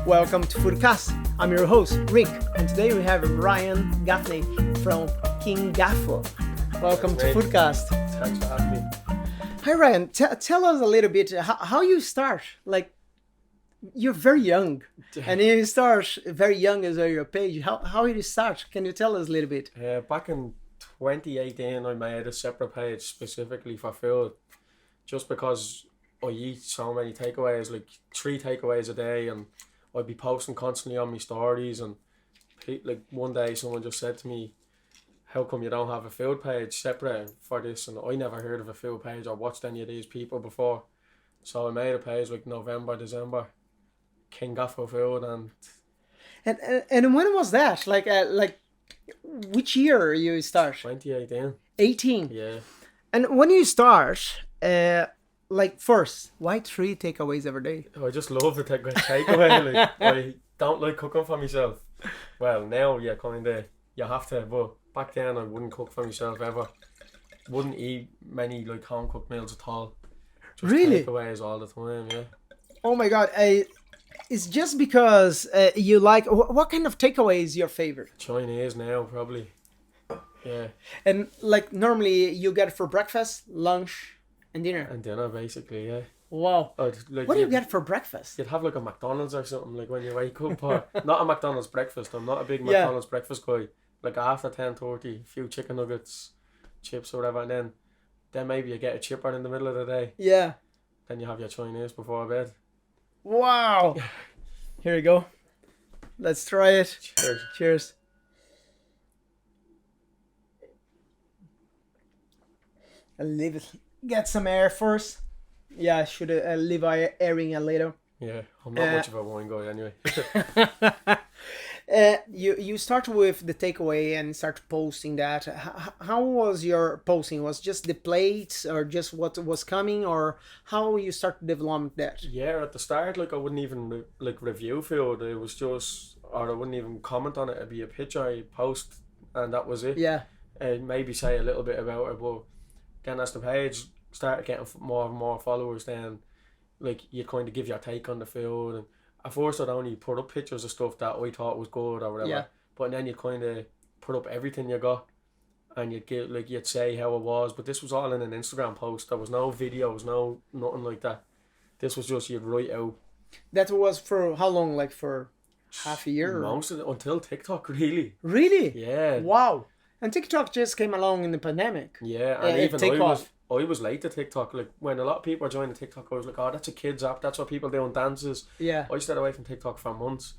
Welcome to Foodkast. I'm your host, Rick, and today we have Ryan Gaffney from King Gaffo. Welcome to Foodkast. Thanks for having me. Hi Ryan, tell us a little bit how you start. Like, you're very young, and you start very young as your page. How did you start? Can you tell us a little bit? Back in 2018, I made a separate page specifically for food, just because I eat so many takeaways, like 3 takeaways a day, and I'd be posting constantly on my stories. And like one day, someone just said to me, "How come you don't have a food page separate for this?" And I never heard of a food page or watched any of these people before, so I made a page like November, December, King Gaffo food, and when was that? Like which year you start? 2018. 18. Yeah. And when you start, like first, why 3 takeaways every day? I just love the takeaway. Like, I don't like cooking for myself. Well, now you have to, but back then I wouldn't cook for myself ever. Wouldn't eat many like home cooked meals at all. Just Really? takeaways all the time. Yeah. Oh my god! It's just because you like. What kind of takeaway is your favorite? Chinese now probably. Yeah. And like normally you get it for breakfast, lunch, and dinner. And dinner basically. Yeah. Wow. Like, What do you get for breakfast? You'd have like a McDonald's or something like when you wake up, or not a McDonald's breakfast. I'm not a big McDonald's breakfast guy. Like after 10:30, a few chicken nuggets, chips or whatever, and then maybe you get a chipper in the middle of the day. Yeah. Then you have your Chinese before bed. Wow. Here we go. Let's try it. Cheers. Cheers. I'll leave it. Get some air first. Yeah, I should leave airing a little. Yeah, I'm not much of a wine guy anyway. You start with the takeaway and start posting that. How was your posting? Was just the plates or just what was coming, or how you start to develop that? Yeah, at the start, like I wouldn't even review food. It was just, or I wouldn't even comment on it. It'd be a picture I post, and that was it. Yeah. And maybe say a little bit about it, but then as the page started getting more and more followers, then like you'd kind of give your take on the food. And at first I'd only put up pictures of stuff that I thought was good or whatever. Yeah. But then you'd kind of put up everything you got, and you'd say how it was. But this was all in an Instagram post. There was no videos, nothing like that. This was just you'd write out. That was for how long? Like for half a year? Most of it until TikTok, really. Really? Yeah. Wow. And TikTok just came along in the pandemic. Yeah, and even take off. I was late to TikTok. Like when a lot of people are joining TikTok, I was like, "Oh, that's a kids app. That's what people do on dances." Yeah. I stayed away from TikTok for months.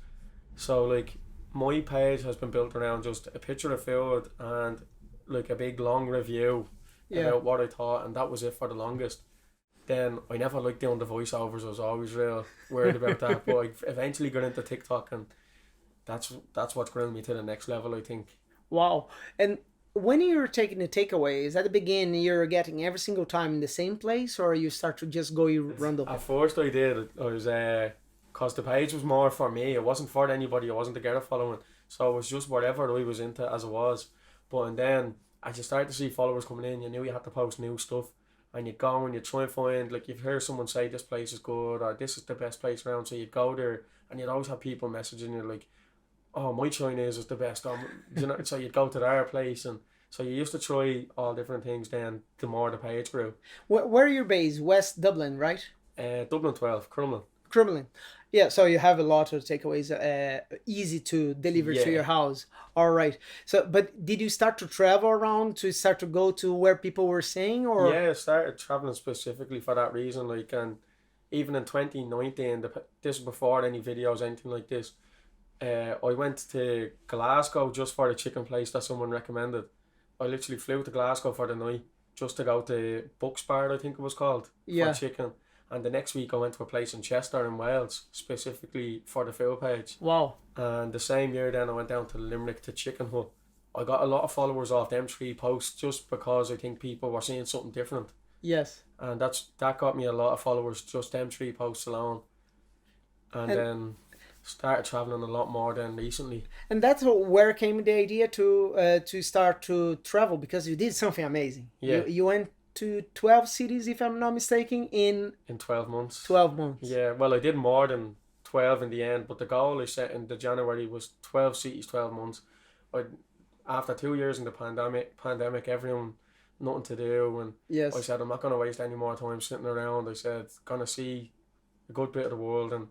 So like my page has been built around just a picture of food and like a big long review about what I thought, and that was it for the longest. Then I never liked doing the voiceovers. I was always real worried about that. But I eventually got into TikTok, and that's what's grown me to the next level, I think. Wow. And when you're taking the takeaways, at the beginning, you're getting every single time in the same place, or you start to just go random? At first I did. I was, because the page was more for me. It wasn't for anybody. I wasn't to get a following. So it was just whatever I was into as it was. And then as you start to see followers coming in, you knew you had to post new stuff. And you'd go and you'd try and find, like you've heard someone say this place is good or this is the best place around. So you'd go there and you'd always have people messaging you like, "Oh, my Chinese is the best." You know, so you'd go to their place, and so you used to try all different things. Then the more the page grew. Where are you based? West Dublin, right? Dublin 12, Crumlin. Crumlin. Yeah, so you have a lot of takeaways, easy to deliver to your house. All right. So, but did you start to travel around to start to go to where people were saying, or? Yeah, I started traveling specifically for that reason. Like, and even in 2019, this was before any videos, anything like this. I went to Glasgow just for the chicken place that someone recommended. I literally flew to Glasgow for the night just to go to Bucksbard, I think it was called, for chicken. And the next week I went to a place in Chester in Wales, specifically for the food page. Wow. And the same year then I went down to Limerick to Chicken Hut. I got a lot of followers off them 3 posts just because I think people were seeing something different. Yes. And that got me a lot of followers, just them 3 posts alone. And then started traveling a lot more than recently. And that's where came the idea to start to travel, because you did something amazing. Yeah. You went to 12 cities, if I'm not mistaken, in 12 months. 12 months. Yeah, well, I did more than 12 in the end, but the goal I set in the January was 12 cities, 12 months. After 2 years in the pandemic, everyone nothing to do, and Yes. I said I'm not going to waste any more time sitting around. I said gonna see a good bit of the world and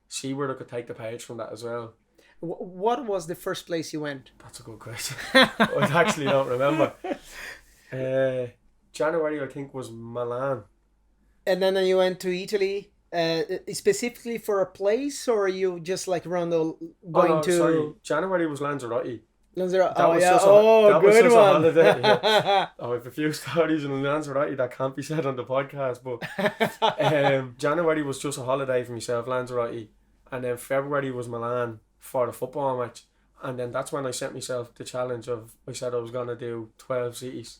see where I could take the page from that as well. What was the first place you went? That's a good question. I actually don't remember. January I think was Milan. And then you went to Italy, specifically for a place, or you just like Sorry. January was Lanzarote. Lanzarote. That Oh was yeah, just a- oh that was good just a one. holiday, yeah. I have a few stories in Lanzarote that can't be said on the podcast, but January was just a holiday for myself, Lanzarote, and then February was Milan for the football match, and then that's when I set myself the challenge of I said I was gonna do 12 cities.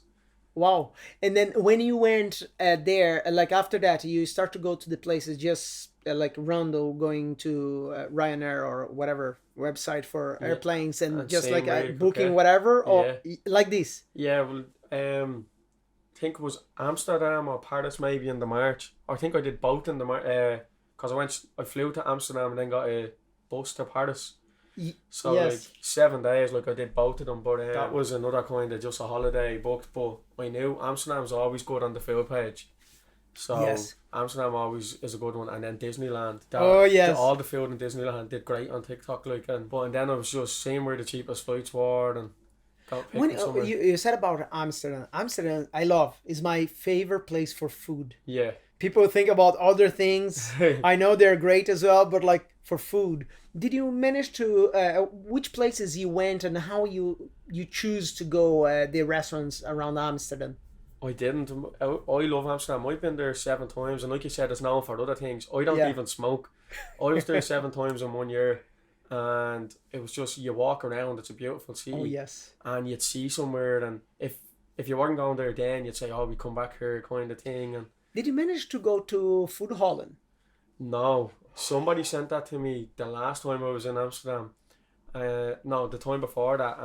Wow. And then when you went there, like after that, you start to go to the places just like Rondo, going to Ryanair or whatever website for airplanes, and just same like way, booking okay. whatever, or like this. Yeah, well, I think it was Amsterdam or Paris maybe in the March. I think I did both in the March, because I flew to Amsterdam and then got a bus to Paris. So yes. like 7 days, like I did both of them, but that was another kind of just a holiday booked. But I knew Amsterdam's always good on the field page, so Yes. Amsterdam always is a good one. And then Disneyland. All the food in Disneyland did great on TikTok, like, and then I was just seeing where the cheapest flights were and when you said about Amsterdam, I love, is my favorite place for food. Yeah. People think about other things. I know they're great as well, but like for food, did you manage to which places you went and how you choose to go the restaurants around Amsterdam? I didn't. I love Amsterdam. I've been there 7 times, and like you said, it's known for other things. I don't even smoke. I was there 7 times in 1 year, and it was just you walk around. It's a beautiful city. Oh yes. And you'd see somewhere, and if you weren't going there then, you'd say, "Oh, we come back here," kind of thing. And did you manage to go to Food Holland? no, somebody sent that to me the last time I was in Amsterdam. No, the time before that,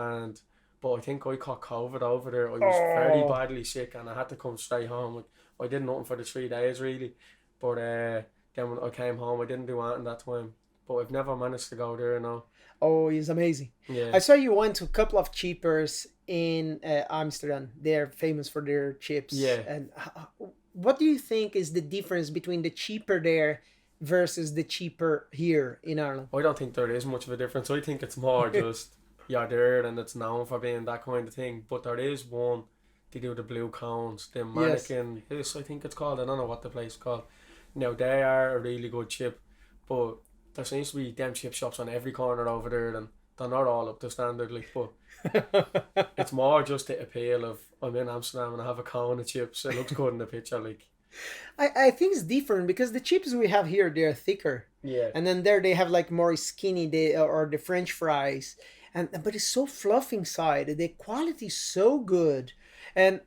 but I think I caught COVID over there. I was very badly sick and I had to come straight home. Like, I did nothing for the 3 days really, but then when I came home I didn't do anything that time. But I've never managed to go there now. Oh, it's amazing. Yeah. I saw you went to a couple of cheapers in Amsterdam. They're famous for their chips. Yeah. And what do you think is the difference between the cheaper there versus the cheaper here in Ireland? I don't think there is much of a difference. I think it's more just you're there and it's known for being that kind of thing. But there is one, they do the blue cones, the mannequin, this I think it's called, I don't know what the place is called. Now they are a really good chip, but there seems to be them chip shops on every corner over there and they're not all up to standard, like, but it's more just the appeal of I'm in Amsterdam and I have a cone of chips. It looks good in the picture, like. I think it's different because the chips we have here, they're thicker. Yeah. And then there they have like more skinny, or the French fries. But it's so fluffy inside. The quality is so good. And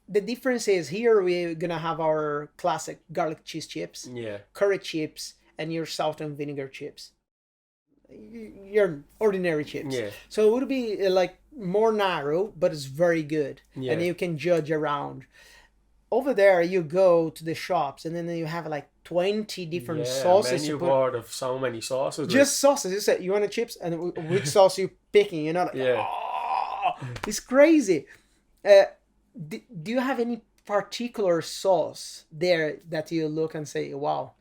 the difference is here we're gonna have our classic garlic cheese chips, curry chips, and your salt and vinegar chips. Your ordinary chips. Yeah. So it would be like more narrow, but it's very good. Yeah. And you can judge around. Over there, you go to the shops, and then you have like 20 different sauces. Menu board of so many sauces. Just sauces. You say you want a chips, and which sauce you picking? You know, like, it's crazy. Do you have any particular sauce there that you look and say, "Wow"?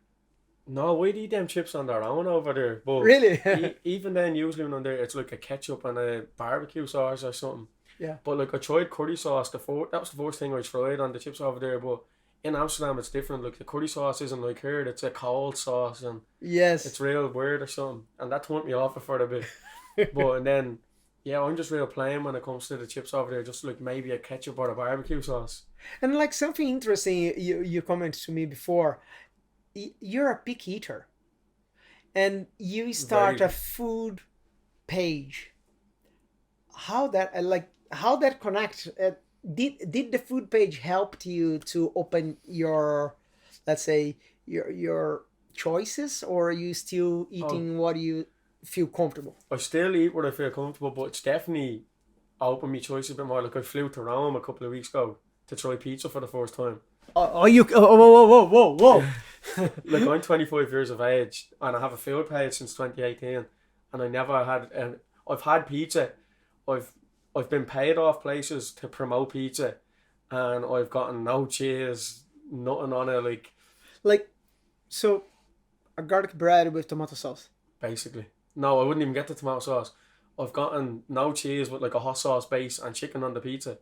No, we'd eat them chips on their own over there. But really, even then, usually when I'm there, it's like a ketchup and a barbecue sauce or something. Yeah. But like I tried curry sauce. That was the first thing I tried on the chips over there. But in Amsterdam, it's different. Like the curry sauce isn't like here. It's a cold sauce and it's real weird or something. And that turned me off for a bit. And then I'm just real plain when it comes to the chips over there. Just like maybe a ketchup or a barbecue sauce. And like something interesting, you commented to me before. You're a picky eater, and you start a food page. How that connect? Did the food page help you to open your, let's say, your choices, or are you still eating what you feel comfortable? I still eat what I feel comfortable, but it's definitely opened my choices a bit more. Like I flew to Rome a couple of weeks ago to try pizza for the first time. Whoa. Like, I'm 25 years of age and I have a food page since 2018, and I never had, and I've had pizza. I've I've been paid off places to promote pizza, and I've gotten no cheese, nothing on it, Like, so a garlic bread with tomato sauce. basically. No, I wouldn't even get the tomato sauce. I've gotten no cheese with like a hot sauce base and chicken on the pizza.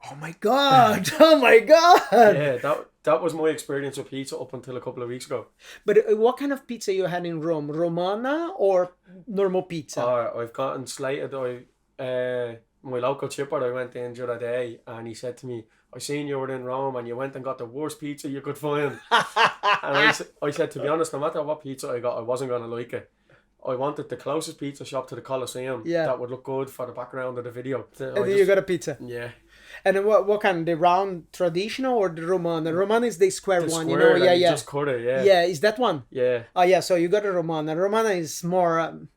Oh my god! Oh my god! Yeah, that was my experience with pizza up until a couple of weeks ago. But what kind of pizza you had in Rome? Romana or normal pizza? I've gotten slated. My local chipper, I went in the other day, and he said to me, "I seen you were in Rome and you went and got the worst pizza you could find." And I said, to be honest, no matter what pizza I got, I wasn't gonna like it. I wanted the closest pizza shop to the Colosseum that would look good for the background of the video. And then you got a pizza. Yeah. And then what kind? The round traditional or the Romana? Romana is the square one, square, you know? You just cut it, yeah. Yeah, is that one? Yeah. Oh, yeah, so you got a Romana. Romana is more...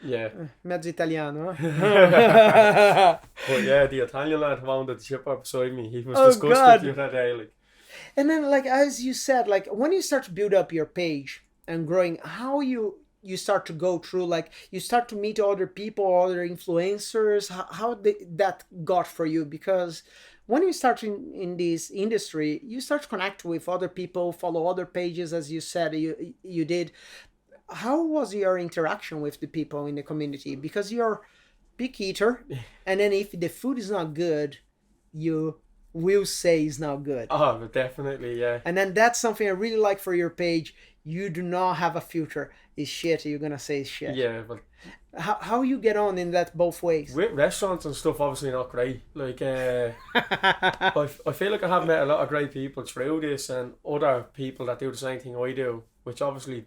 yeah. Mezzo Italiano. But yeah, the Italian lad who owned the chipper beside me, he was disgusted the other day. Like. And then, like, as you said, like, when you start to build up your page and growing, how you start to go through, like, you start to meet other people, other influencers, how that got for you? Because when you start in this industry, you start to connect with other people, follow other pages, as you said you did. How was your interaction with the people in the community? Because you're big eater, and then if the food is not good, you will say it's not good. Oh, definitely, yeah. And then that's something I really like for your page. You do not have a filter. It's shit. You're gonna say it's shit. Yeah, but how you get on in that both ways? With restaurants and stuff, obviously not great. Like, I feel like I have met a lot of great people through this, and other people that do the same thing I do, which obviously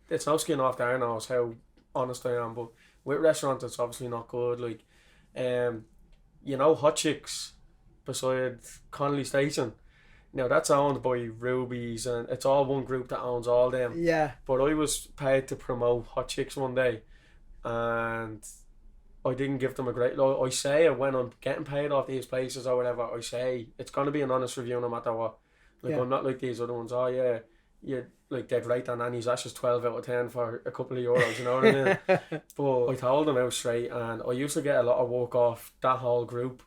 it's no skin off their nose how honest I am. But with restaurants, it's obviously not good. Like, Hot Chicks beside Connolly Station. Now that's owned by Ruby's, and it's all one group that owns all them. Yeah. But I was paid to promote Hot Chicks one day, and I didn't give them a great. I say when I'm getting paid off these places or whatever, I say it's gonna be an honest review no matter what. Like, I'm not like these other ones. Oh yeah, like they'd rate on Annie's Ashes 12 out of 10 for a couple of euros. You know what I mean? But I told them out straight, and I used to get a lot of work off that whole group,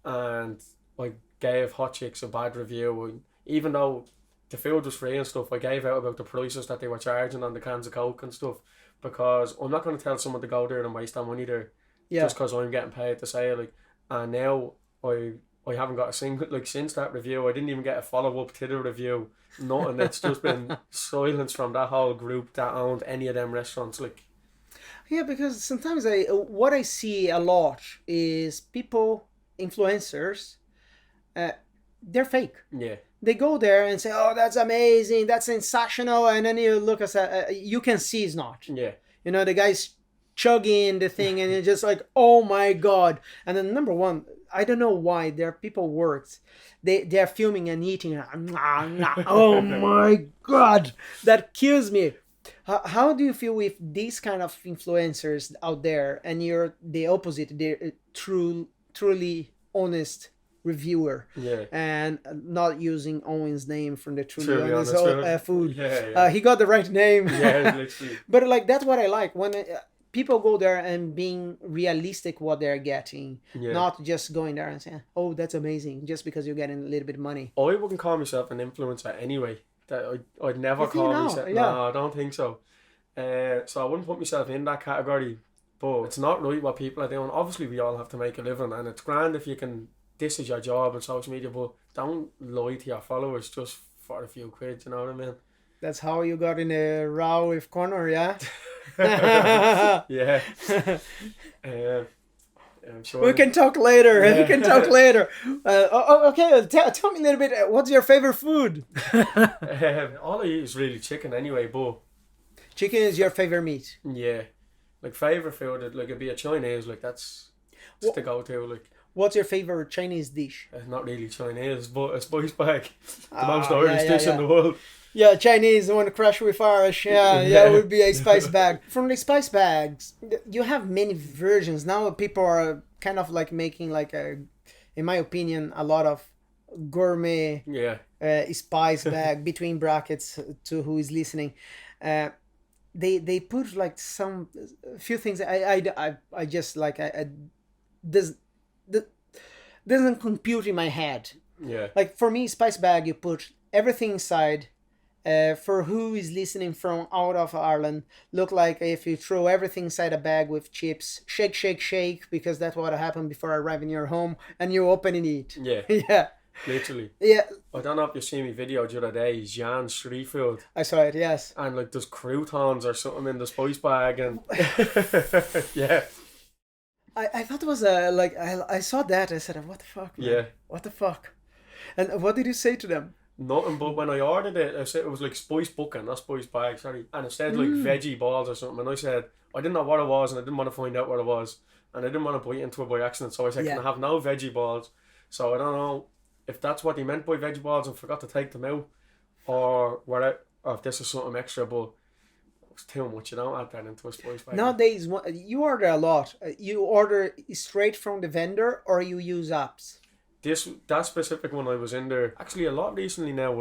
and I gave Hot Chicks a bad review. And even though the food was free and stuff, I gave out about the prices that they were charging on the cans of Coke and stuff, because I'm not going to tell someone to go there and waste their money there just because I'm getting paid to say it. Like, and now I haven't got a single, like, since that review, I didn't even get a follow-up to the review. Nothing. It's just been silence from that whole group that owned any of them restaurants. Like, yeah, because sometimes what I see a lot is people, influencers, they're fake. Yeah. They go there and say, "Oh, that's amazing, that's sensational," and then you look at you can see it's not. Yeah. You know, the guy's chugging the thing, and you're just like, "Oh my god!" And then number one, I don't know why there are people works. They are filming and eating. Oh my god, that kills me. How do you feel with these kind of influencers out there, and you're the opposite? They're truly honest reviewer, and not using Owen's name from the Truly Honest Food. He got the right name. Yeah, literally. But like, that's what I like when people go there and being realistic what they're getting, not just going there and saying, "Oh, that's amazing," just because you're getting a little bit of money. I wouldn't call myself an influencer anyway. I'd never call myself. No, I don't think so. So I wouldn't put myself in that category. But it's not right what people are doing. Obviously, we all have to make a living, and it's grand if you can. This is your job on social media, but don't lie to your followers just for a few quid. You know what I mean? That's how you got in a row with Connor, yeah? Yeah. I'm sure. We can talk later. Yeah. We can talk later. Okay, tell me a little bit. What's your favorite food? All I eat is really chicken anyway, but... Chicken is your favorite meat? Yeah. Like, favorite food, like, it'd be a Chinese, like, that's the go-to, like... What's your favorite Chinese dish? Not really Chinese, but a spice bag. The most Irish dish in the world. Yeah, Chinese, the one crash with Irish. Yeah, it would be a spice bag. From the spice bags, you have many versions. Now people are kind of like making like in my opinion, a lot of gourmet Yeah. spice bag between brackets to who is listening. Uh, they put like some few things I just like I does that doesn't compute in my head. Yeah. Like for me, spice bag, you put everything inside. For who is listening from out of Ireland, look like if you throw everything inside a bag with chips, shake, shake, shake, because that's what happened before arriving in your home, and you open and eat. Yeah. Yeah. Literally. Yeah. I don't know if you seen me video the other day, Jan street food. I saw it, yes. And like there's croutons or something in the spice bag and yeah. I thought it was like I saw that, I said, what the fuck, man? Yeah. What the fuck? And what did you say to them? Nothing, but when I ordered it, I said it was like spice bucket, not spice bag, sorry. And it said like veggie balls or something. And I said, I didn't know what it was and I didn't want to find out what it was. And I didn't want to bite into it by accident. So I said, can I have no veggie balls? So I don't know if that's what he meant by veggie balls and forgot to take them out. Or if this is something extra, but it's too much. You don't add that into a spice bag. Nowadays, you order a lot. You order straight from the vendor or you use apps? That specific one I was in there actually a lot recently now.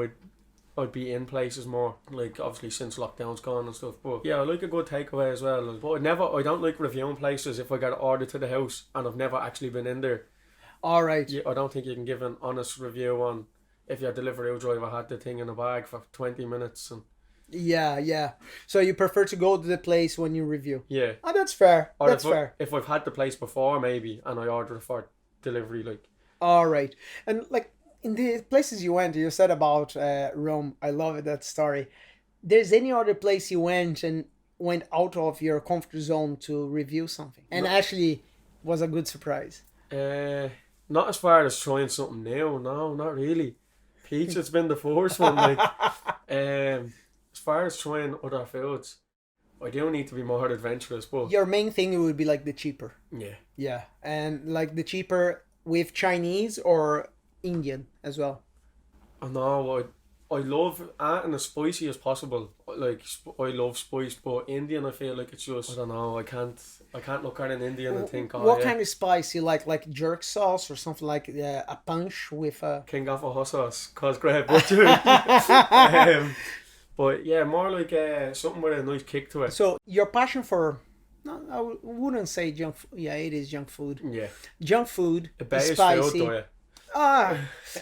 I'd be in places more, like obviously since lockdown's gone and stuff. But yeah, I like a good takeaway as well. But I don't like reviewing places if I get ordered to the house and I've never actually been in there. All right. I don't think you can give an honest review on if your delivery driver had the thing in a bag for 20 minutes and. Yeah. So you prefer to go to the place when you review? Yeah. Oh, that's fair. Or that's fair. If I've had the place before maybe and I ordered it for delivery, like. All right. And like in the places you went, you said about Rome. I love it, that story. There's any other place you went and went out of your comfort zone to review something and actually was a good surprise? Not as far as trying something new. No, not really. Pizza's been the first one. Like, as far as trying other foods, I do need to be more adventurous. But your main thing would be like the cheaper. Yeah. Yeah, and like the cheaper with Chinese or Indian as well. I know. I love anything as spicy as possible. Like I love spice, but Indian I feel like it's just I don't know. I can't look at an Indian and think. What kind of spice you like jerk sauce or something like a punch with a King Gaffo hot sauce, cause great butcher. But yeah, more like something with a nice kick to it. So your passion for, no, I wouldn't say junk. Yeah, it is junk food. Yeah, junk food. A beige spicy. Food,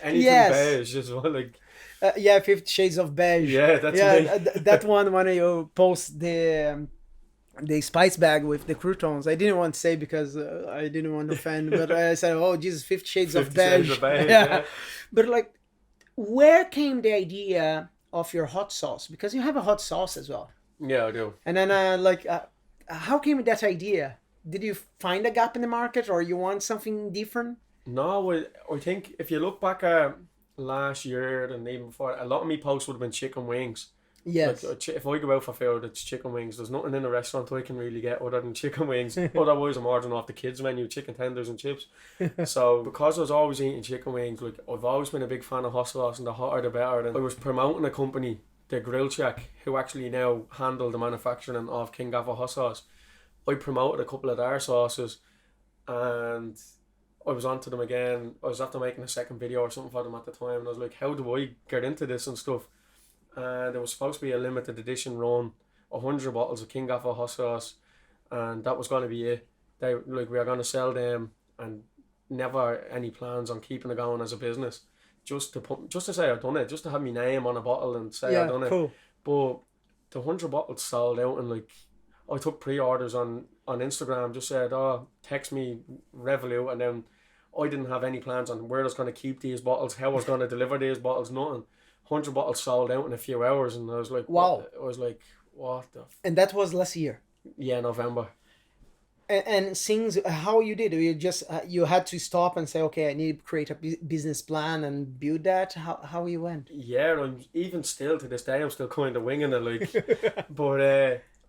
anything yes. beige is what like. Yeah, 50 Shades of Beige. Yeah, that's me. That one when you post the spice bag with the croutons. I didn't want to say because I didn't want to offend, but I said, "Oh Jesus, 50 Shades of Beige." Shades of Beige yeah. But like, where came the idea of your hot sauce? Because you have a hot sauce as well. Yeah, I do. And then how came that idea? Did you find a gap in the market, or you want something different? No, I think if you look back at last year and even before, a lot of me posts would have been chicken wings. Yes. Like, if I go out for food, it's chicken wings. There's nothing in the restaurant I can really get other than chicken wings. Otherwise, I'm ordering off the kids' menu, chicken tenders and chips. So because I was always eating chicken wings, like I've always been a big fan of hot sauce, and the hotter the better. And I was promoting a company, the Grill Check, who actually now handle the manufacturing of King Gaffo hot sauce. I promoted a couple of their sauces, and I was onto them again. I was after making a second video or something for them at the time, and I was like, how do I get into this and stuff? And there was supposed to be a limited edition run, 100 bottles of King Gaffo hot sauce, and that was going to be it. We were going to sell them, and never any plans on keeping it going as a business. Just to say I've done it, just to have my name on a bottle and say I've done cool. it. But the 100 bottles sold out, and like I took pre-orders on Instagram. Just said, text me Revolut, and then I didn't have any plans on where I was going to keep these bottles, how I was going to deliver these bottles, nothing. 100 bottles sold out in a few hours, and I was like, wow. What the? And that was last year. Yeah, November. And things, how you did, you just you had to stop and say, okay, I need to create a business plan and build that. How you went? Yeah, I'm even still to this day, I'm still kind of winging it, like. But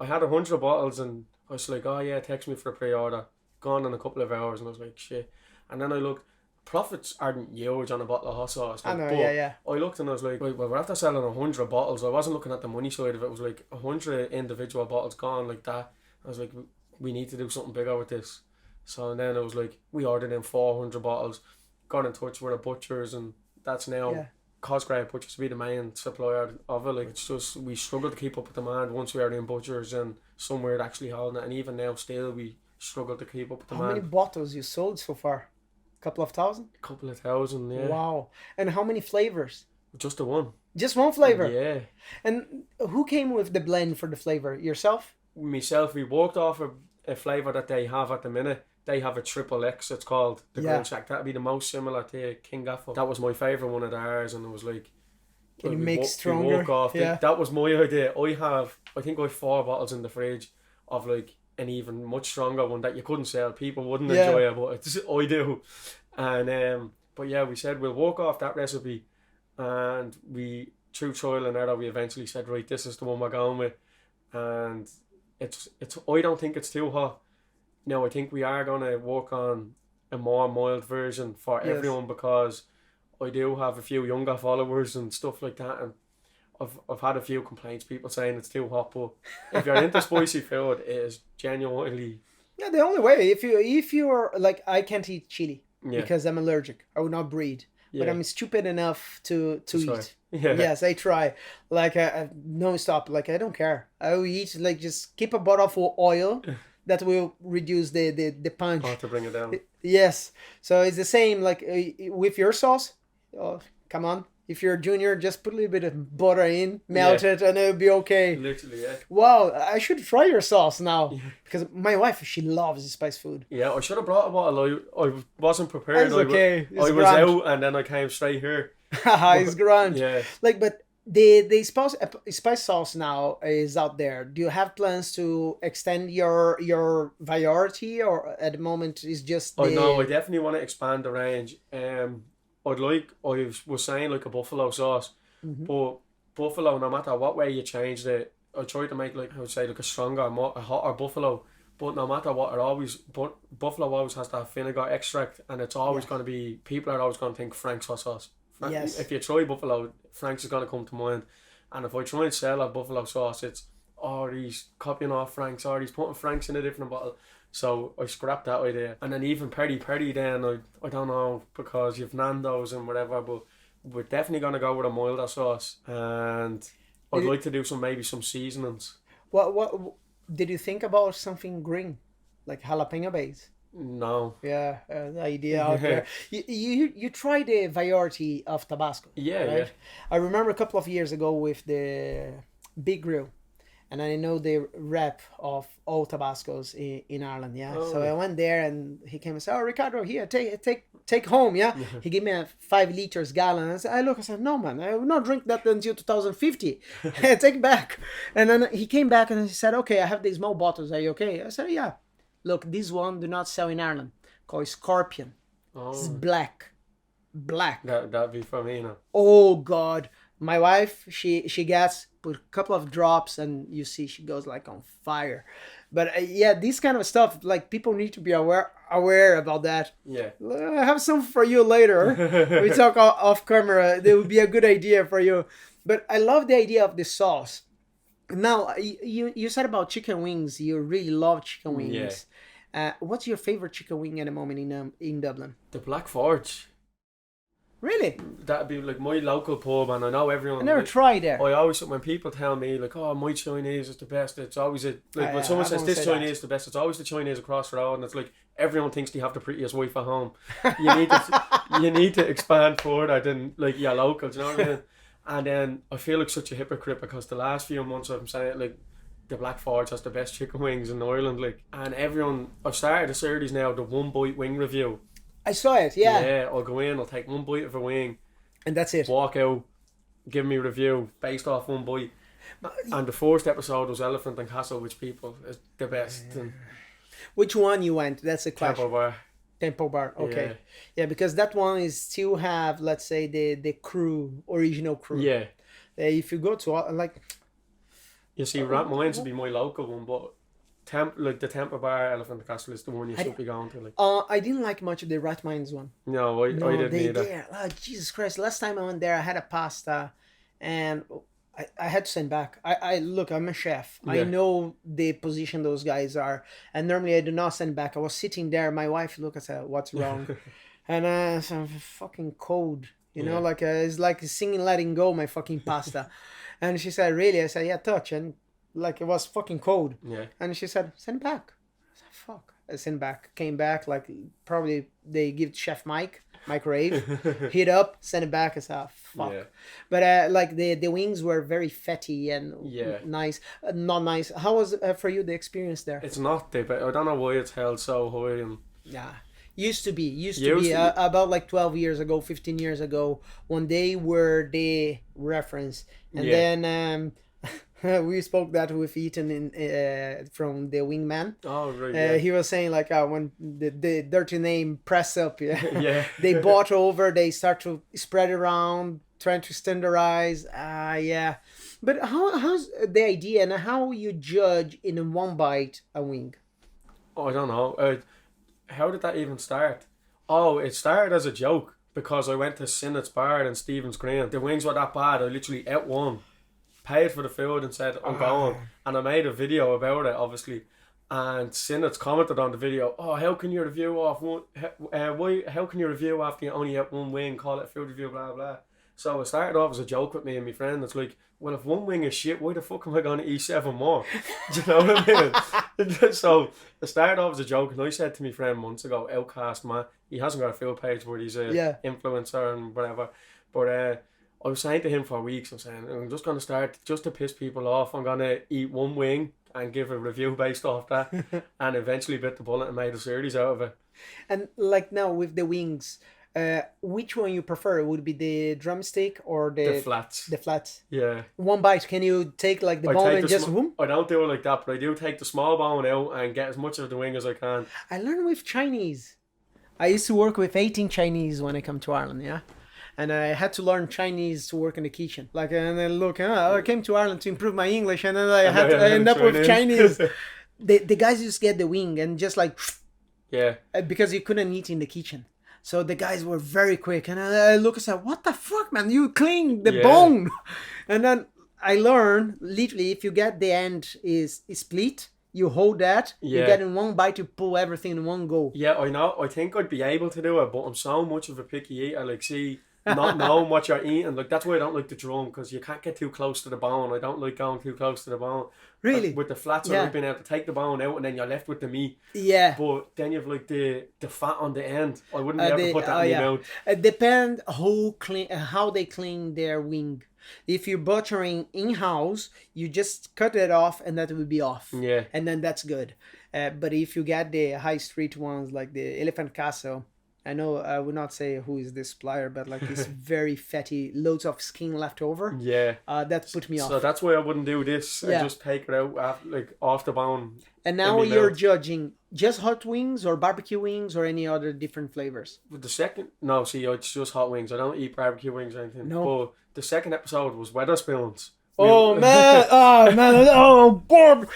I had 100 bottles, and I was like, oh yeah, text me for a pre-order. Gone in a couple of hours, and I was like, shit. And then I looked. Profits aren't huge on a bottle of hot sauce. Like, I know, yeah. I looked and I was like, right, well, we're after selling 100 bottles. I wasn't looking at the money side of it. It was like 100 individual bottles gone like that. I was like, we need to do something bigger with this. So then it was like, we ordered in 400 bottles, got in touch with the butchers, and that's now Yeah. Cosgrave, which used to be the main supplier of it. Like, it's just, we struggle to keep up with demand once we are in butchers and somewhere actually holding it. And even now, still, we struggle to keep up with How many demand. bottles you sold so far? Couple of thousand? A couple of thousand, yeah. Wow. And how many flavors? Just the one. Just one flavor. Yeah. And who came with the blend for the flavor? Yourself? Myself, we worked off a flavour that they have at the minute. They have a triple X, it's called, the Yeah. Grill Shack. That'd be the most similar to King Gaffo. That was my favourite one of theirs, and it was like, Can you we make wo- stronger? We woke off. Yeah. That was my idea. I think I have 4 bottles in the fridge of like an even much stronger one that you couldn't sell. People wouldn't Yeah. enjoy it, but I do. And but yeah, we said we'll work off that recipe, and we, through trial and error, we eventually said, right, this is the one we're going with, and it's. I don't think it's too hot. No, I think we are gonna work on a more mild version for Yes. everyone, because I do have a few younger followers and stuff like that, and I've had a few complaints, people saying it's too hot. But if you're into spicy food, it is genuinely, Yeah, the only way, if you're like, I can't eat chili yeah, because I'm allergic. I will not breathe. But yeah. I'm stupid enough to Sorry. eat. Yeah. Yes, I try. Like, no stop. Like, I don't care. I will eat, like, just keep a bottle of oil that will reduce the punch. Oh, to bring it down. Yes. So it's the same, like, with your sauce. Oh, come on. If you're a junior, just put a little bit of butter in, melt Yeah. it, and it'll be okay. Literally, yeah. Wow, I should try your sauce now. Because my wife, she loves spice food. Yeah, I should have brought a bottle. I wasn't prepared. It's okay. It's I was grand. out, and then I came straight here. Haha, it's grand. Yeah. Like, but the spice sauce now is out there. Do you have plans to extend your variety, or at the moment is just I know, I definitely want to expand the range. I was saying like a buffalo sauce, Mhm. but buffalo, no matter what way you changed it, I tried to make, like, I would say, like a stronger, a hotter buffalo. But no matter what, buffalo always has that vinegar extract, and it's always Yes. going to be, people are always going to think Frank's hot sauce. Yes. If you try buffalo, Frank's is going to come to mind. And if I try and sell a buffalo sauce, it's, oh, he's copying off Frank's, or he's putting Frank's in a different bottle. So I scrapped that idea. And then even peri then, I don't know, because you've Nando's and whatever, but we're definitely going to go with a milder sauce. And I'd like to do maybe some seasonings. what did you think about something green, like jalapeno base? No. Yeah, the idea out there. You try the variety of Tabasco. Yeah, right? yeah. I remember a couple of years ago with the Big Grill, and I know the rep of all Tabascos in Ireland. Yeah, Oh. so I went there, and he came and said, "Oh, Ricardo, here, take home." Yeah, he gave me a 5 liters gallon. I said, "No, man, I will not drink that until 2050. Take it back." And then he came back and he said, "Okay, I have these small bottles. Are you okay?" I said, "Yeah. Look, this one do not sell in Ireland. Called Scorpion. It's Oh, black. that'd be for me now. Oh God, my wife, she gets put a couple of drops, and you see she goes like on fire. But yeah, this kind of stuff, like, people need to be aware about that. Yeah. I have some for you later. We talk off camera. It would be a good idea for you. But I love the idea of the sauce. Now, you said about chicken wings. You really love chicken wings. Yeah. What's your favorite chicken wing at the moment in Dublin? The Black Forge. Really? That'd be like my local pub, and I know everyone. I never like, tried there. I always, when people tell me like, "Oh, my Chinese is the best," it's always when someone I says won't this say that. Chinese is the best, it's always the Chinese across the road, and it's like everyone thinks they have the prettiest wife at home. You need to expand further than like your locals, you know what I mean? And then I feel like such a hypocrite, because the last few months I'm saying like the Black Forge has the best chicken wings in Ireland, like, and everyone, I've started a series now, the one bite wing review. I saw it. Yeah. Yeah, I'll go in, I'll take one bite of a wing, And that's it. walk out, give me a review based off one bite. And the first episode was Elephant and Castle, which people is the best. And Which one you went? That's a question. Temple Bar. Temple Bar. Okay. Yeah, because that one is still have, let's say, the crew, original crew. Yeah. If you go to like, You see, mine's would be my local one, but the Temple Bar, Elephant and Castle is the one you should be going to. Like, I didn't like much of the Right Minds one. no, I didn't either. Oh, Jesus Christ! Last time I went there, I had a pasta, and I had to send back. I look, I'm a chef. I Yeah. know the position those guys are, and normally I do not send back. I was sitting there. My wife looked. I said, "What's wrong?" And so I'm fucking cold. You know, like it's like singing "Letting Go," my fucking pasta. And she said, "Really?" I said, "Yeah, touch." And like it was fucking cold. Yeah. And she said, "Send it back." I said, "Fuck." I sent back. Came back like probably they give Chef Mike microwave, heat up, send it back. I said, "Oh, fuck." Yeah. But like the wings were very fatty and nice. Not nice. How was for you the experience there? It's not the but I don't know why it's held so high. And yeah. Used to be about like 12 years ago, 15 years ago, one day were the reference. And then we spoke that with Ethan from the Wingman. Oh, right. He was saying like when the dirty name press up, Yeah. they bought over, they start to spread around, trying to standardize. Yeah. But how's the idea and how you judge in one bite a wing? Oh, I don't know. How did that even start? Oh, it started as a joke because I went to Sinnett's Bar in Stephen's Green. The wings were that bad, I literally ate one, paid for the food and said, I'm going. And I made a video about it, obviously. And Sinnett's commented on the video, oh, how can you review off one, how can you review after you only ate one wing, call it a food review, blah, blah. So it started off as a joke with me and my friend. It's like, well, if one wing is shit, why the fuck am I going to eat 7 more? Do you know what I mean? So it started off as a joke, and I said to my friend months ago, Outcast, man, he hasn't got a field page where he's a influencer and whatever. But I was saying to him for weeks, I'm saying, I'm just going to start, just to piss people off, I'm going to eat one wing and give a review based off that. And eventually bit the bullet and made a series out of it. And like now with the wings, which one you prefer? Would it be the drumstick or the flats? The flats. Yeah. One bite. Can you take like the bone and just whoom? I don't do it like that, but I do take the small bone out and get as much of the wing as I can. I learned with Chinese. I used to work with 18 Chinese when I come to Ireland, yeah. And I had to learn Chinese to work in the kitchen. Like, and then look, I came to Ireland to improve my English, and then I had to end up with Chinese. The guys just get the wing and just like, because you couldn't eat in the kitchen. So the guys were very quick, and I look and said, "What the fuck, man? You clean the bone." And then I learned literally if you get the end is split, you hold that, you get in one bite, you pull everything in one go. Yeah, I know. I think I'd be able to do it, but I'm so much of a picky eater. Like, see, not knowing what you're eating, like that's why I don't like the drum, because you can't get too close to the bone. I don't like going too close to the bone. Really? With the flats, I've been able to take the bone out, and then you're left with the meat. Yeah. But then you've like the fat on the end. I wouldn't be able to put that in your mouth. It depends how they clean their wing. If you're butchering in-house, you just cut it off and that will be off. Yeah. And then that's good. But if you get the high street ones like the Elephant Castle, I know I would not say who is the supplier, but like it's very fatty, loads of skin left over. Yeah. That put me off. So that's why I wouldn't do this. I just take it out off the bone. And now you're judging just hot wings or barbecue wings or any other different flavors? It's just hot wings. I don't eat barbecue wings or anything. No. But the second episode was Wetherspoons. Oh man! Bob.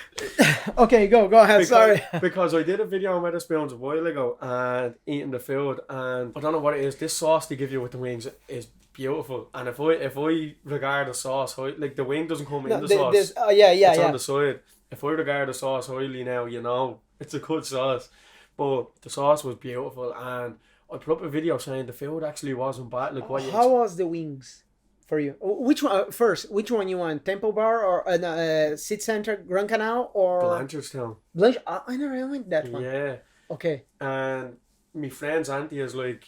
Okay, go ahead. Sorry. Because I did a video on Wetherspoons a while ago and eating the food, and I don't know what it is. This sauce they give you with the wings is beautiful. And if I regard the sauce, like the wing doesn't come in the sauce. It's on the side. If I regard the sauce highly now, you know it's a good sauce. But the sauce was beautiful, and I put up a video saying the food actually wasn't bad. Like how was the wings? For you, which one first? Which one you want? Temple Bar or City Center, Grand Canal, or Blanchardstown? I never went that one. Yeah. Okay. And my friend's auntie is like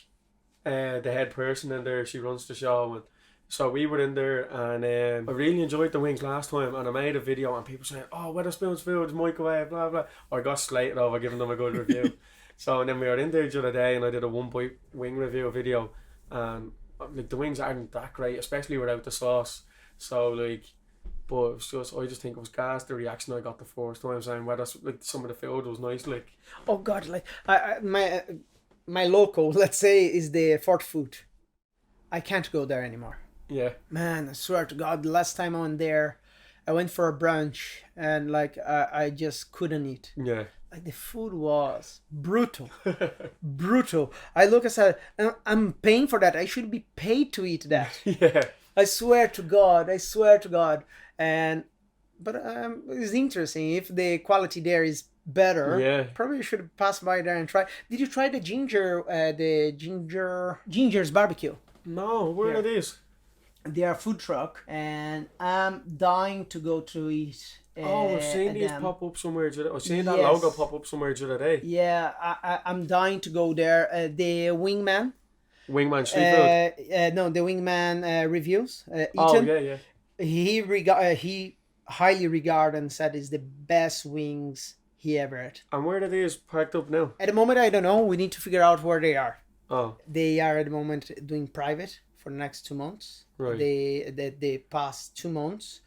the head person in there. She runs the show, and so we were in there, and I really enjoyed the wings last time. And I made a video, and people saying, "Oh, Wetherspoons food is microwave, blah blah." I got slated over giving them a good review. So and then we were in there the other day, and I did a 1-bite wing review video, and like the wings aren't that great, especially without the sauce. So like, but it was just I just think it was gas the reaction I got the first time saying whether like some of the food was nice. Like, oh god, like my local, let's say, is the Fort Food. I can't go there anymore. Yeah, man, I swear to God, the last time I went there, I went for a brunch and like I just couldn't eat. Yeah. Like the food was brutal. Brutal. I look and said, I'm paying for that. I should be paid to eat that. Yeah. I swear to God. But it's interesting. If the quality there is better, probably you should pass by there and try. Did you try the ginger's barbecue? No, where are these? They are food truck, and I'm dying to go to eat. I've seen these them. pop up somewhere. I've seen that Yes. logo pop up somewhere the other day. Yeah, I'm dying to go there. The Wingman. Wingman Street Food. No, the Wingman reviews. Oh Ethan, yeah. he highly regarded and said is the best wings he ever had. And where are these parked up now? At the moment, I don't know. We need to figure out where they are. Oh, They are at the moment doing private for the next 2 months. right. They passed 2 months,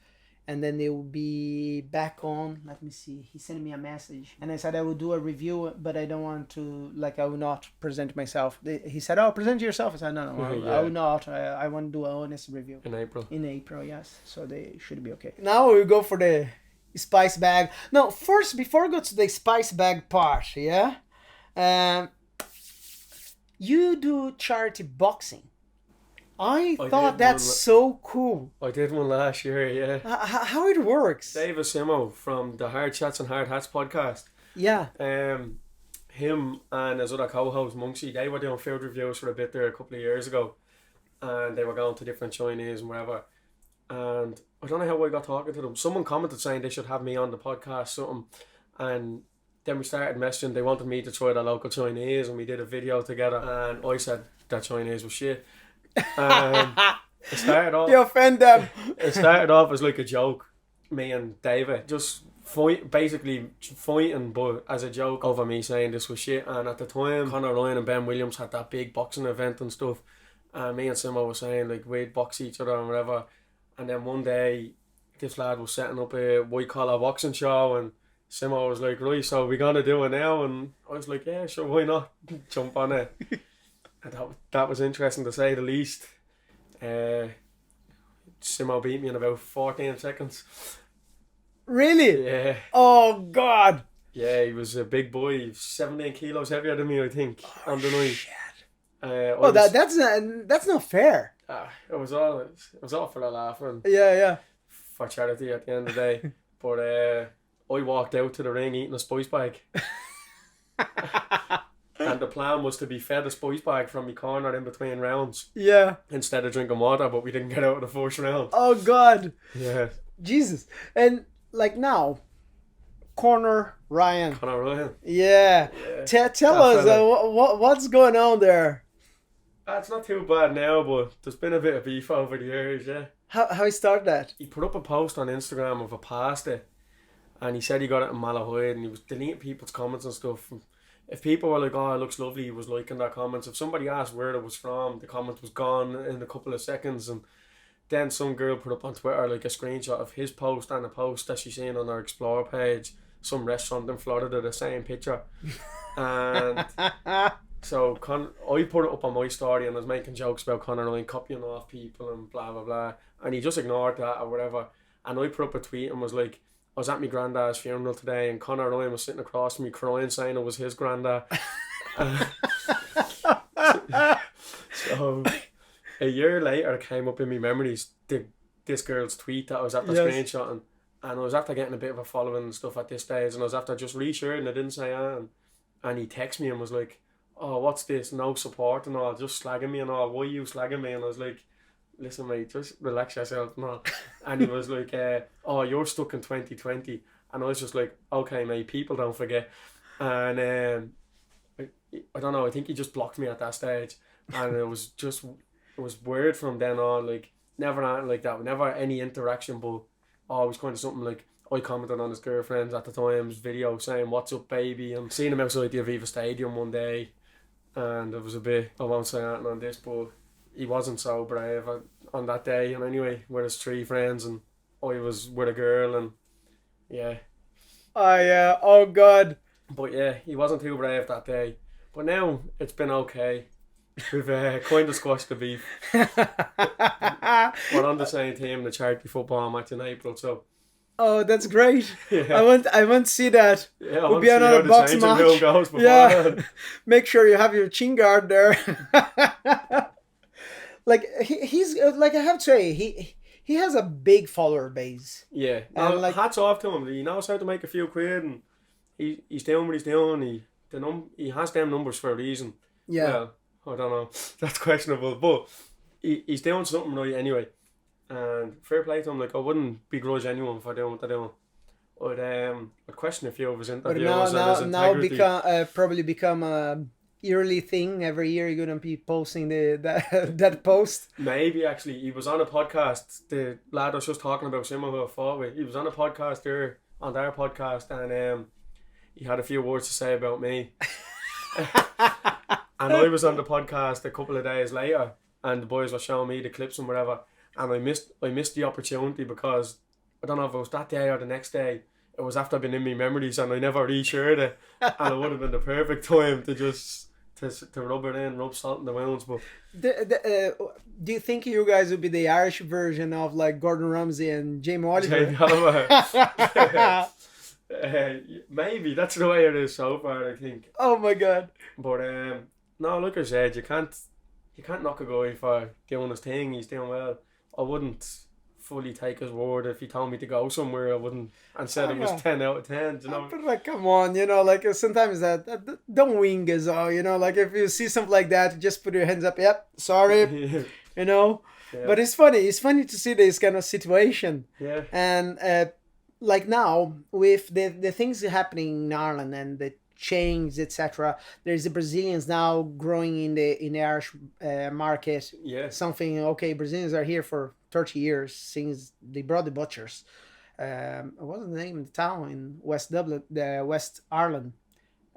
and then they will be back on. Let me see. He sent me a message, and I said I will do a review, but I don't want to, like, I will not present myself. He said, "Oh, present yourself." I said, "No, Yeah. I will not. I want to do an honest review." In April. In April, yes. So they should be okay. Now we go for the spice bag. No, first, before I go to the spice bag part, yeah? You do charity boxing. I thought that's so cool. I did one last year, yeah. How it works? Dave Asimo from the Hard Chats and Hard Hats podcast. Yeah. Him and his other co-host Munksy, they were doing food reviews for a bit there a couple of years ago, and they were going to different Chinese and whatever. And I don't know how I got talking to them. Someone commented saying they should have me on the podcast, something, and then we started messaging. They wanted me to try the local Chinese, and we did a video together. And I said that Chinese was shit. It started off. You offend them. It started off as like a joke. Me and David just basically fighting, but as a joke over me saying this was shit. And at the time, Conor Ryan and Ben Williams had that big boxing event and stuff. And me and Simo were saying like we'd box each other and whatever. And then one day, this lad was setting up a white collar boxing show, and Simo was like, "Right, so we're gonna do it now." And I was like, "Yeah, sure, why not? Jump on it." And that was interesting to say the least. Simo beat me in about 14 seconds. Really? Yeah. Oh, God. Yeah, he was a big boy, 17 kilos heavier than me, I think, on the night. Shit. That's not fair. It was all for the laugh and Yeah. for charity at the end of the day. But I walked out to the ring eating a spice bag. And the plan was to be fed a spice bag from my corner in between rounds. Yeah. Instead of drinking water, but we didn't get out of the first round. Oh, God. Yeah. Jesus. And, like, now, Conor Ryan. Yeah. Tell us what's going on there. It's not too bad now, but there's been a bit of beef over the years, yeah. How he started that? He put up a post on Instagram of a pasta, and he said he got it in Malahide, and he was deleting people's comments and stuff. And if people were like, "Oh, it looks lovely," he was liking their comments. If somebody asked where it was from, the comment was gone in a couple of seconds. And then some girl put up on Twitter like a screenshot of his post and a post that she's seen on her Explore page. Some restaurant in Florida, the same picture. And so I put it up on my story and I was making jokes about Conor Ryan copying off people and blah blah blah, and he just ignored that or whatever. And I put up a tweet and was like, I was at my granddad's funeral today and Conor Ryan was sitting across from me crying, saying it was his granddad. So a year later it came up in my memories, this girl's tweet that I was after screenshotting, and I was after getting a bit of a following and stuff at this stage, and I was after just reassuring I didn't say anything. And he texted me and was like, "Oh, what's this? No support and all, just slagging me and all. Why are you slagging me?" And I was like, "Listen, mate, just relax yourself and all." And he was like, "Oh, you're stuck in 2020." And I was just like, "Okay, mate, people don't forget." And I don't know, I think he just blocked me at that stage. And it was weird from then on, like, never anything like that, never any interaction, but always kind of something like, I commented on his girlfriend's at the time's video saying, "What's up, baby?" And seen him outside the Aviva Stadium one day, and it was a bit, I won't say anything on this, but he wasn't so brave on that day. And anyway, with his 3 friends, and I was with a girl, and yeah. Oh God. But yeah, he wasn't too brave that day. But now it's been okay. We've kind of squashed the beef. We're on the same team, the charity football match in April, so. Oh, that's great. Yeah. I want to see that. Yeah, we'll be another box match. Yeah. Make sure you have your chin guard there. Like he's like, I have to say, he has a big follower base. Yeah. And like, hats off to him. He knows how to make a few quid, and he's doing what he's doing. He has them numbers for a reason. Yeah. Well, I don't know. That's questionable, but he's doing something right anyway. And fair play to him. Like, I wouldn't begrudge anyone for doing what they're doing. I'd question a few of his But interviews and his now integrity. probably become a yearly thing. Every year you're gonna be posting that post. Maybe actually, he was on a podcast. The lad I was just talking about, Simon, who I fought with, he was on a podcast there, on their podcast, and he had a few words to say about me. And I was on the podcast a couple of days later, and the boys were showing me the clips and whatever, and I missed the opportunity because I don't know if it was that day or the next day. It was after I'd been in my memories, and I never reshared it, and it would have been the perfect time to just to rub it in, rub salt in the wounds. But do you think you guys would be the Irish version of like Gordon Ramsay and Jamie Oliver? Jamie Oliver. Maybe that's the way it is so far, I think. Oh my god! But no, like I said, you can't knock a guy for doing his thing. He's doing well. I wouldn't fully take his word if he told me to go somewhere. I wouldn't, and said it was 10 out of 10. You know, but like, come on, like sometimes that don't wing us all. Like if you see something like that, just put your hands up. Yep, sorry. Yeah. But it's funny. It's funny to see this kind of situation. Yeah. And like now with the things happening in Ireland and the change, etc. There's the Brazilians now growing in the Irish market. Yeah. Something, okay, Brazilians are here for 30 years since they brought the butchers. What was the name of the town in West Dublin, West Ireland?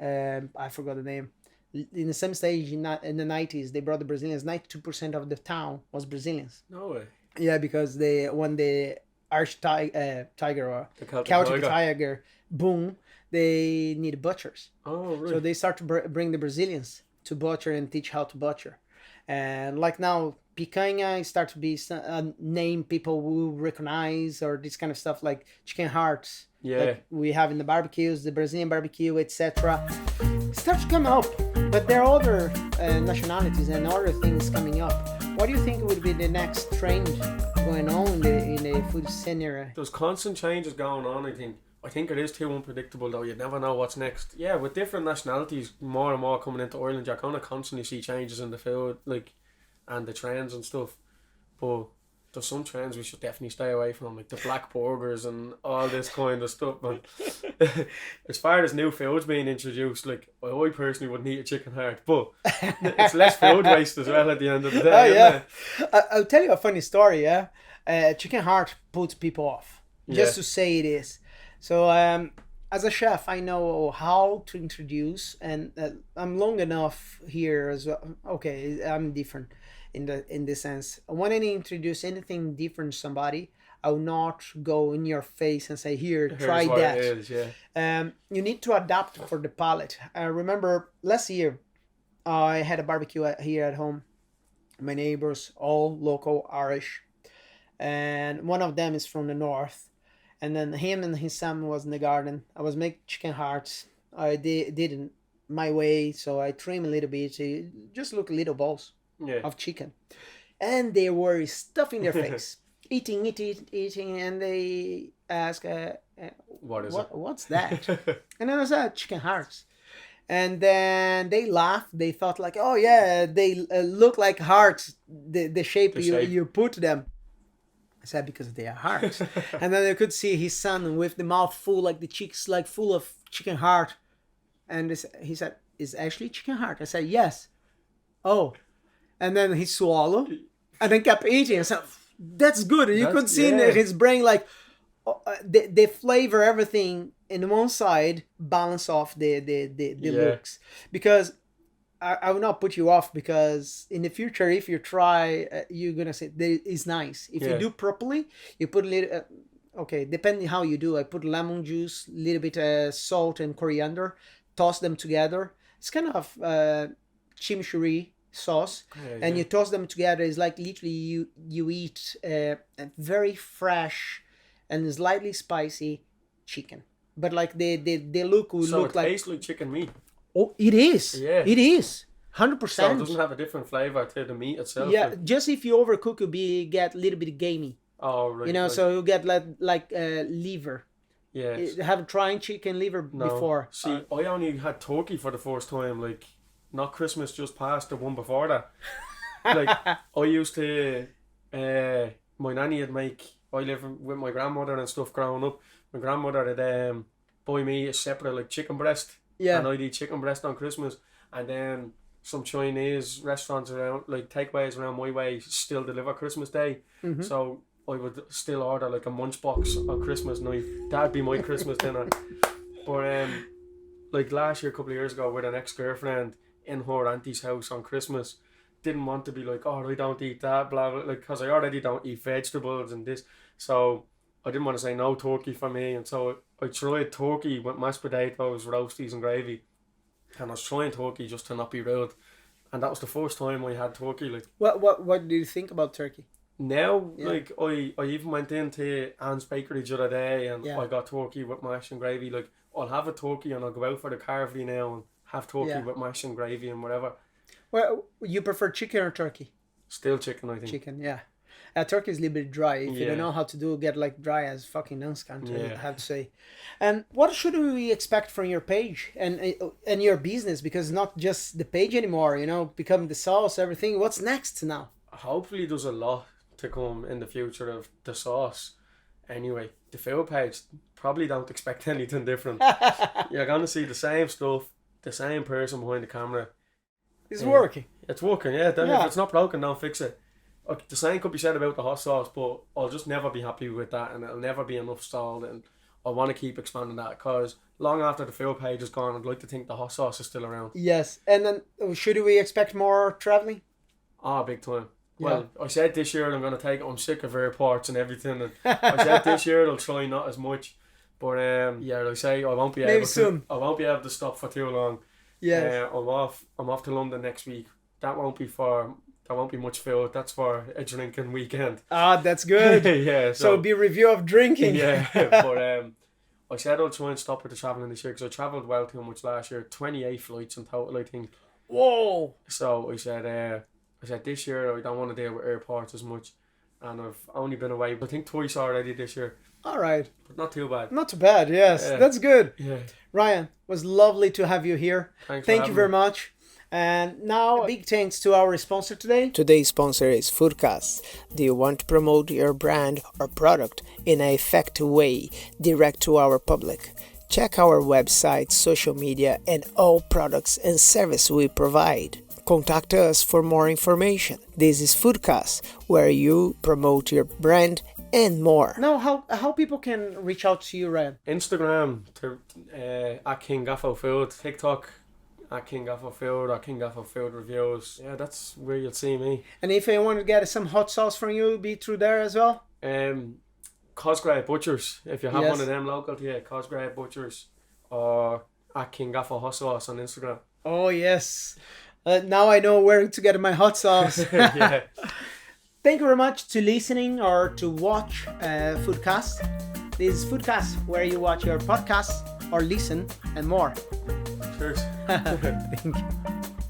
I forgot the name. In the same stage in the 90s, they brought the Brazilians. 92% of the town was Brazilians. No way. Yeah, because when the Irish tiger or The Celtic tiger boom, they need butchers. Oh, really? So they start to bring the Brazilians to butcher and teach how to butcher. And like now, picanha start to be a name people will recognize, or this kind of stuff like chicken hearts. Yeah. Like we have in the barbecues, the Brazilian barbecue, etc. Start to come up, but there are other nationalities and other things coming up. What do you think would be the next trend going on in the food scenario? There's constant changes going on, I think. I think it is too unpredictable though. You never know what's next. Yeah, with different nationalities more and more coming into Ireland, you're kind of constantly see changes in the food, like, and the trends and stuff. But there's some trends we should definitely stay away from, like the black burgers and all this kind of stuff. Man. As far as new foods being introduced, like I personally wouldn't eat a chicken heart, but it's less food waste as well at the end of the day. Oh yeah, isn't it? I'll tell you a funny story. Yeah, chicken heart puts people off. Just to say it is. So as a chef, I know how to introduce, and I'm long enough here as well. Okay, I'm different in this sense. When I introduce anything different to somebody, I will not go in your face and say, "Here, try that." It is, yeah. You need to adapt for the palate. I remember last year, I had a barbecue here at home. My neighbors, all local Irish, and one of them is from the north. And then him and his son was in the garden. I was making chicken hearts. I did it my way, so I trim a little bit. So just look little balls of chicken. And they were stuffing their face. eating, and they ask, what's that? And then I said, chicken hearts. And then they laughed. They thought like, oh yeah, they look like hearts, the shape you put them. I said, because they are hearts. And then I could see his son with the mouth full, like the cheeks like full of chicken heart. And he said, is actually chicken heart? I said, yes. Oh. And then he swallowed and then kept eating. I said, that's good. You could see in his brain like the flavor, everything in one side balance off the looks. Because I will not put you off, because in the future, if you try, you're going to say it's nice. If you do properly, you put a little, depending how you do, I put lemon juice, a little bit salt and coriander, toss them together. It's kind of chimichurri sauce, and you toss them together. It's like literally you eat a very fresh and slightly spicy chicken. But like the look will look like... So it tastes like chicken meat. Oh, it is. Yeah. It is. 100%. So it doesn't have a different flavour to the meat itself. Yeah, just if you overcook, you'll get a little bit gamey. Oh, right. So you get like liver. Yeah. Have you tried chicken liver before? See, I only had turkey for the first time, like, not Christmas just past, the one before that. Like, I used to, my nanny would make, I live with my grandmother and stuff growing up. My grandmother would buy me a separate, like, chicken breast. Yeah. And I'd eat chicken breast on Christmas. And then some Chinese restaurants around, like, takeaways around my way, still deliver Christmas Day. Mm-hmm. So I would still order, like, a munch box on Christmas night. That'd be my Christmas dinner. But, like, last year, a couple of years ago, with an ex-girlfriend in her auntie's house on Christmas, didn't want to be like, oh, I don't eat that, blah, blah, like, because I already don't eat vegetables and this. So I didn't want to say no turkey for me. And so I tried turkey with mashed potatoes, roasties and gravy. And I was trying turkey just to not be rude. And that was the first time I had turkey. Like, What do you think about turkey? now, like, I even went into Anne's Bakery the other day and Yeah. I got turkey with mash and gravy. Like, I'll have a turkey and I'll go out for the carvery now and have turkey with mash and gravy and whatever. Well, you prefer chicken or turkey? Still chicken, I think. Chicken, yeah. Turkey is a little bit dry. If you Yeah. don't know how to do, get like dry as fucking unscant, I Yeah. have to say. And what should we expect from your page and your business? Because it's not just the page anymore, you know, become the sauce, everything. What's next now? Hopefully there's a lot to come in the future of the sauce. Anyway, the food page, probably don't expect anything different. You're going to see the same stuff, the same person behind the camera. It's working. It's working, yeah. Then Yeah. if it's not broken, don't fix it. Like, the same could be said about the hot sauce, but I'll just never be happy with that, and it'll never be enough stalled, and I want to keep expanding that, because long after the food page is gone, I'd like to think the hot sauce is still around. Yes. And then should we expect more traveling? Ah, big time. Well, I said this year I'm going to take it. I'm sick of airports and everything, and I said this year I'll try not as much, but yeah, like I say, I won't be Maybe able to. soon. I won't be able to stop for too long. Yes. I'm off to London next week. That won't be much food. That's for a drinking weekend. Ah, that's good. Yeah. So it'll be a review of drinking. Yeah, but I said I'll try and stop with the travelling this year, because I travelled well too much last year. 28 flights in total, I think. Whoa. So I said this year I don't want to deal with airports as much, and I've only been away, I think, twice already this year. All right. But not too bad. Not too bad. Yes, Yeah. that's good. Yeah. Ryan, was lovely to have you here. Thanks. Thank you very much. And now, a big thanks to our sponsor today. Today's sponsor is Foodkast. Do you want to promote your brand or product in an effective way, direct to our public? Check our website, social media, and all products and services we provide. Contact us for more information. This is Foodkast, where you promote your brand and more. Now, how people can reach out to you, Ryan? Instagram at King Gaffo Food, TikTok at King Gaffo Food or King Gaffo Food Reviews. Yeah, that's where you'll see me. And if I want to get some hot sauce from you, be through there as well? Cosgrave Butchers, if you have Yes. one of them local to you, Cosgrave Butchers, or at King Gaffo Hot Sauce on Instagram. Oh, yes. Now I know where to get my hot sauce. Yeah. Thank you very much to listening or to watch Foodkast. This is Foodkast, where you watch your podcasts or listen and more. Cheers. Thank you.